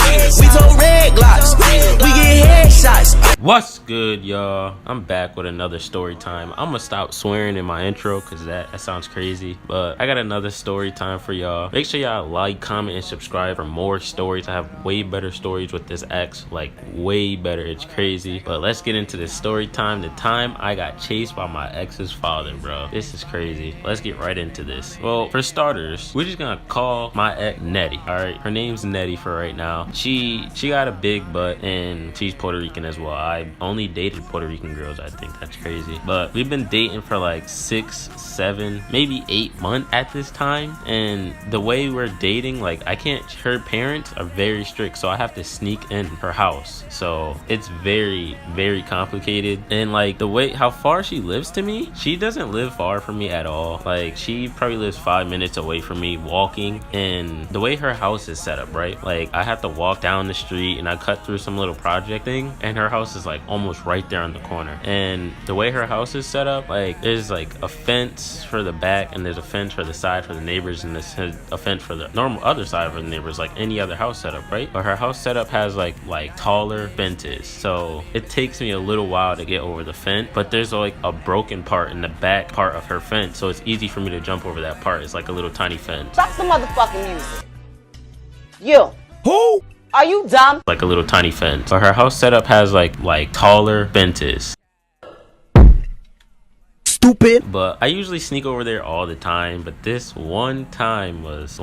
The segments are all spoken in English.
We told red glocks, we get headshots. What's good, y'all? I'm back with another story time. I'm gonna stop swearing in my intro because that sounds crazy, but I got another story time for y'all. Make sure y'all like, comment, and subscribe for more stories. I have way better stories with this ex, like way better. It's crazy. But let's get into this story time. The time I got chased by my ex's father, bro. This is crazy. Let's get right into this. Well, for starters, we're just gonna call my ex Nettie. All right, her name's Nettie for right now. She got a big butt and she's Puerto Rican as well. I only dated Puerto Rican girls. I think that's crazy. But we've been dating for like 6, 7, maybe 8 months at this time. And the way we're dating, like her parents are very strict. So I have to sneak in her house. So it's very, very complicated. And like the way, how far she lives to me, she doesn't live far from me at all. Like she probably lives 5 minutes away from me walking. And the way her house is set up, right? Like I have to walk down the street and I cut through some little project thing. And her house is like almost right there on the corner. And the way her house is set up, like there's like a fence for the back and there's a fence for the side for the neighbors and there's a fence for the normal other side for the neighbors, like any other house setup, right? But her house setup has like taller fences, so it takes me a little while to get over the fence. But there's like a broken part in the back part of her fence, so it's easy for me to jump over that part. It's like a little tiny fence. Stop the motherfucking music. You. Who? Are you dumb? Like a little tiny fence. But her house setup has like taller fences. Stupid. But I usually sneak over there all the time, but this one time was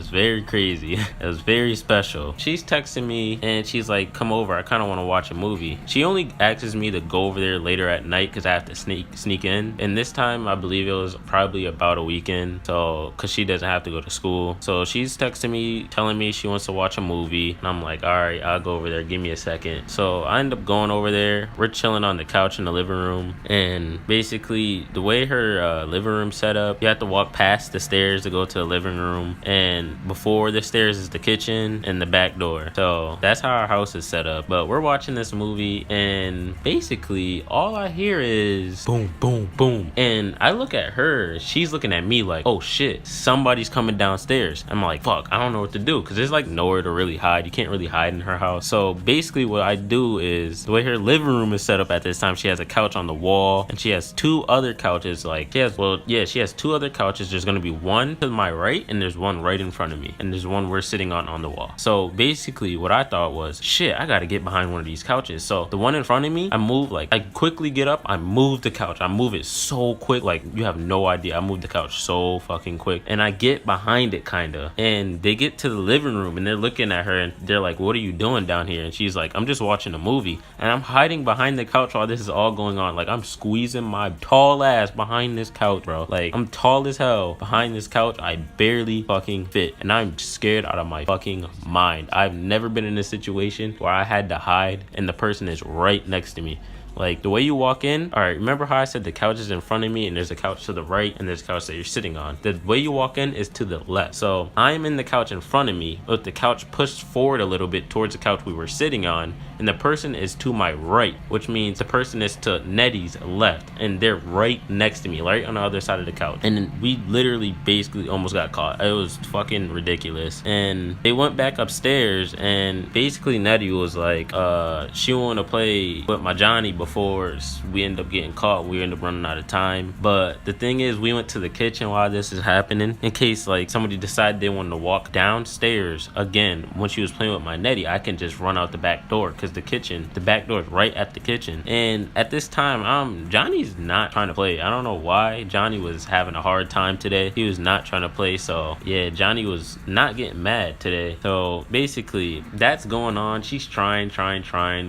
very crazy. It was very special. She's texting me and she's like, come over, I kind of want to watch a movie. She only asks me to go over there later at night because I have to sneak in. And this time I believe it was probably about a weekend, so because she doesn't have to go to school. So she's texting me telling me she wants to watch a movie, and I'm like, all right, I'll go over there, give me a second. So I end up going over there. We're chilling on the couch in the living room, and basically the way her living room set up, you have to walk past the stairs to go to the living room, and before the stairs is the kitchen and the back door. So that's how our house is set up. But we're watching this movie and basically all I hear is boom, boom, boom. And I look at her, she's looking at me like, oh shit, somebody's coming downstairs. I'm like, fuck, I don't know what to do because there's like nowhere to really hide. You can't really hide in her house. So basically what I do is, the way her living room is set up at this time, she has a couch on the wall and she has two other couches. Like she has two other couches. There's gonna be one to my right and there's one right in front of me, and there's one we're sitting on the wall. So basically what I thought was, shit, I gotta get behind one of these couches. So the one in front of me, I quickly get up, I move the couch, I move it so quick, like you have no idea. I moved the couch so fucking quick, and I get behind it kinda, and they get to the living room and they're looking at her and they're like, what are you doing down here? And she's like, I'm just watching a movie. And I'm hiding behind the couch while this is all going on. Like I'm squeezing my tall ass behind this couch, bro. Like I'm tall as hell behind this couch. I barely fucking fit, and I'm scared out of my fucking mind. I've never been in a situation where I had to hide and the person is right next to me. Like the way you walk in, all right, remember how I said the couch is in front of me and there's a couch to the right and there's a couch that you're sitting on? The way you walk in is to the left. So I'm in the couch in front of me, but the couch pushed forward a little bit towards the couch we were sitting on, and the person is to my right, which means the person is to Nettie's left, and they're right next to me, right on the other side of the couch. And then we literally basically almost got caught. It was fucking ridiculous. And they went back upstairs, and basically Nettie was like, she wanted to play with my Johnny before we end up getting caught. We end up running out of time. But the thing is, we went to the kitchen while this is happening in case like somebody decided they wanted to walk downstairs again. When she was playing with my Nettie, I can just run out the back door because the back door is right at the kitchen. And at this time, Johnny's not trying to play. I don't know why. Johnny was having a hard time today. He was not trying to play. So yeah, Johnny was not getting mad today. So basically that's going on. She's trying.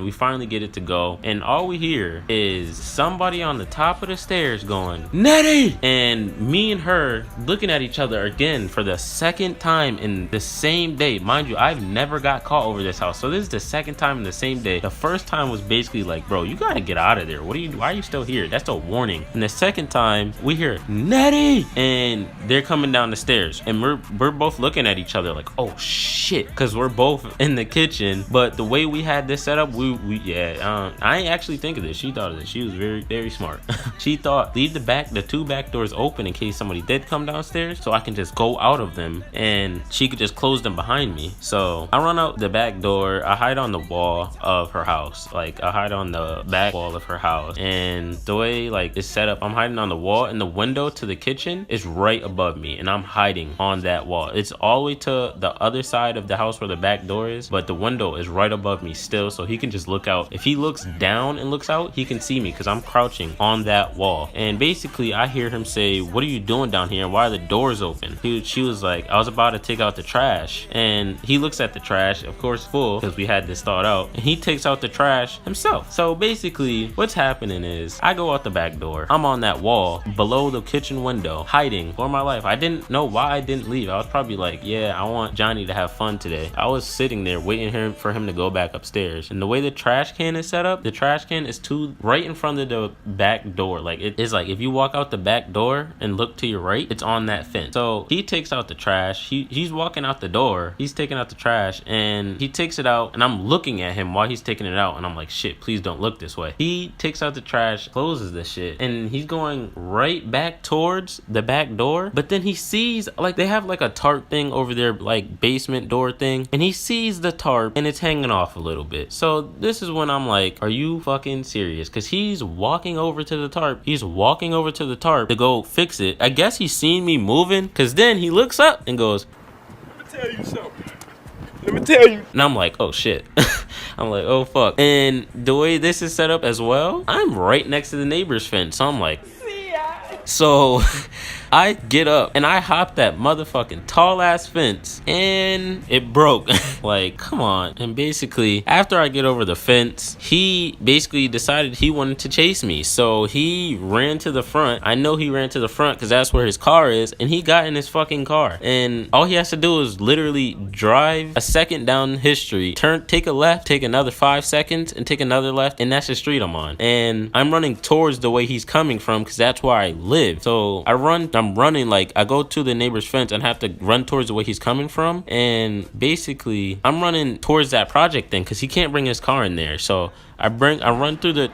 We finally get it to go, and all we hear is somebody on the top of the stairs going, Nettie! And me and her looking at each other again for the second time in the same day. Mind you, I've never got caught over this house. So this is the second time in the same same day. The first time was basically like, bro, you gotta get out of there. Why are you still here? That's a warning. And the second time, we hear Nettie, and they're coming down the stairs, and we're both looking at each other like, oh shit, because we're both in the kitchen. But the way we had this set up, I ain't actually think of this. She thought of this. She was very, very smart. She thought, leave the 2 back doors open in case somebody did come downstairs, so I can just go out of them and she could just close them behind me. So I run out the back door. I hide on the wall of her house. Like, I hide on the back wall of her house, and the way like it's set up, I'm hiding on the wall, and the window to the kitchen is right above me, and I'm hiding on that wall. It's all the way to the other side of the house where the back door is, but the window is right above me still, so he can just look out. If he looks down and looks out, he can see me because I'm crouching on that wall. And basically I hear him say, what are you doing down here, and why are the doors open? She was like, I was about to take out the trash. And he looks at the trash, of course full, because we had this thought out, and he takes out the trash himself. So basically what's happening is, I go out the back door, I'm on that wall below the kitchen window, hiding for my life. I didn't know why I didn't leave. I was probably like, yeah, I want Johnny to have fun today. I was sitting there waiting for him to go back upstairs. And the way the trash can is set up, the trash can is right in front of the back door. Like, it's like if you walk out the back door and look to your right, it's on that fence. So he takes out the trash. He's walking out the door. He's taking out the trash, and he takes it out, and I'm looking at him while he's taking it out, and I'm like, shit, please don't look this way. He takes out the trash, closes the shit, and he's going right back towards the back door. But then he sees, like, they have like a tarp thing over their like basement door thing, and he sees the tarp and it's hanging off a little bit. So this is when I'm like, are you fucking serious? Because he's walking over to the tarp. He's walking over to the tarp to go fix it. I guess he's seen me moving, because then he looks up and goes, let me tell you something. Let me tell you. And I'm like, oh shit. I'm like, oh fuck. And the way this is set up as well, I'm right next to the neighbor's fence. So I'm like, so I get up and I hop that motherfucking tall ass fence, and it broke. Like, come on. And basically, after I get over the fence, he basically decided he wanted to chase me. So he ran to the front. I know he ran to the front because that's where his car is, and he got in his fucking car. And all he has to do is literally drive a second down his street, take a left, take another 5 seconds, and take another left, and that's the street I'm on. And I'm running towards the way he's coming from because that's where I live. So I'm running, like, I go to the neighbor's fence and have to run towards the way he's coming from, and basically I'm running towards that project thing because he can't bring his car in there. So I run through the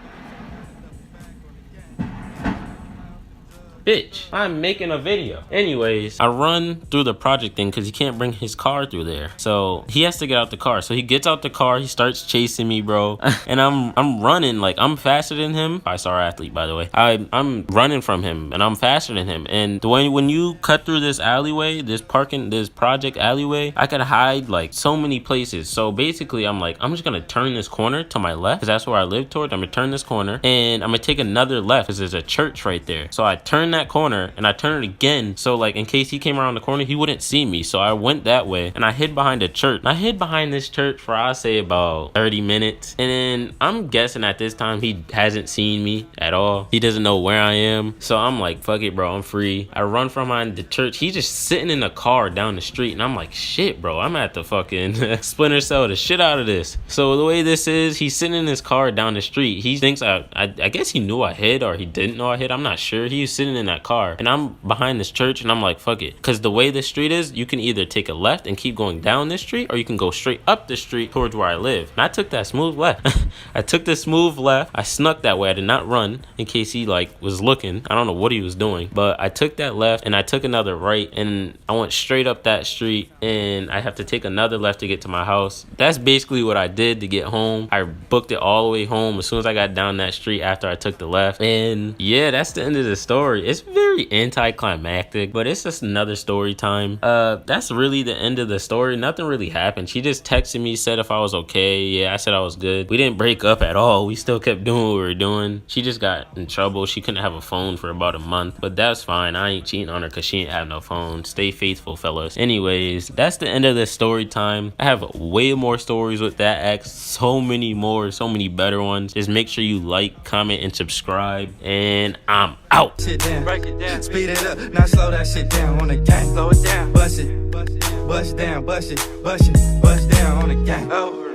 bitch, I'm making a video. Anyways, I run through the project thing because he can't bring his car through there. So he has to get out the car. So he gets out the car, he starts chasing me, bro. And I'm running, like, I'm faster than him. 5-star athlete, by the way. I'm running from him, and I'm faster than him. And the way when you cut through this alleyway, this project alleyway, I could hide like so many places. So basically I'm like, I'm just gonna turn this corner to my left because that's where I live towards. I'm gonna turn this corner and I'm gonna take another left because there's a church right there. So I turn that corner and I turn it again, so like in case he came around the corner he wouldn't see me. So I went that way and I hid behind a church. And I hid behind this church for, I'll say, about 30 minutes, and then I'm guessing at this time he hasn't seen me at all. He doesn't know where I am. So I'm like, fuck it, bro, I'm free. I run from behind the church. He's just sitting in a car down the street, and I'm like, shit, bro, I'm at the fucking Splinter Cell the shit out of this. So the way this is, he's sitting in his car down the street. He thinks I guess he knew I hid, or he didn't know I hid, I'm not sure. He was sitting in that car, and I'm behind this church, and I'm like, fuck it, because the way this street is, you can either take a left and keep going down this street, or you can go straight up the street towards where I live. And I took that smooth left. I took this smooth left. I snuck that way. I did not run in case he like was looking. I don't know what he was doing, but I took that left and I took another right, and I went straight up that street, and I have to take another left to get to my house. That's basically what I did to get home. I booked it all the way home as soon as I got down that street after I took the left. And yeah, that's the end of the story. It's very anticlimactic, but it's just another story time. That's really the end of the story. Nothing really happened. She just texted me, said if I was okay. Yeah, I said I was good. We didn't break up at all. We still kept doing what we were doing. She just got in trouble. She couldn't have a phone for about a month, but that's fine. I ain't cheating on her because she ain't have no phone. Stay faithful, fellas. Anyways, that's the end of the story time. I have way more stories with that ex. So many more, so many better ones. Just make sure you like, comment, and subscribe, and I'm out. Shit down. Break it down. Speed it up. Now slow that shit down on the gang. Slow it down. Bust it. Bust down. Bust it. Bust down on the gang. Oh.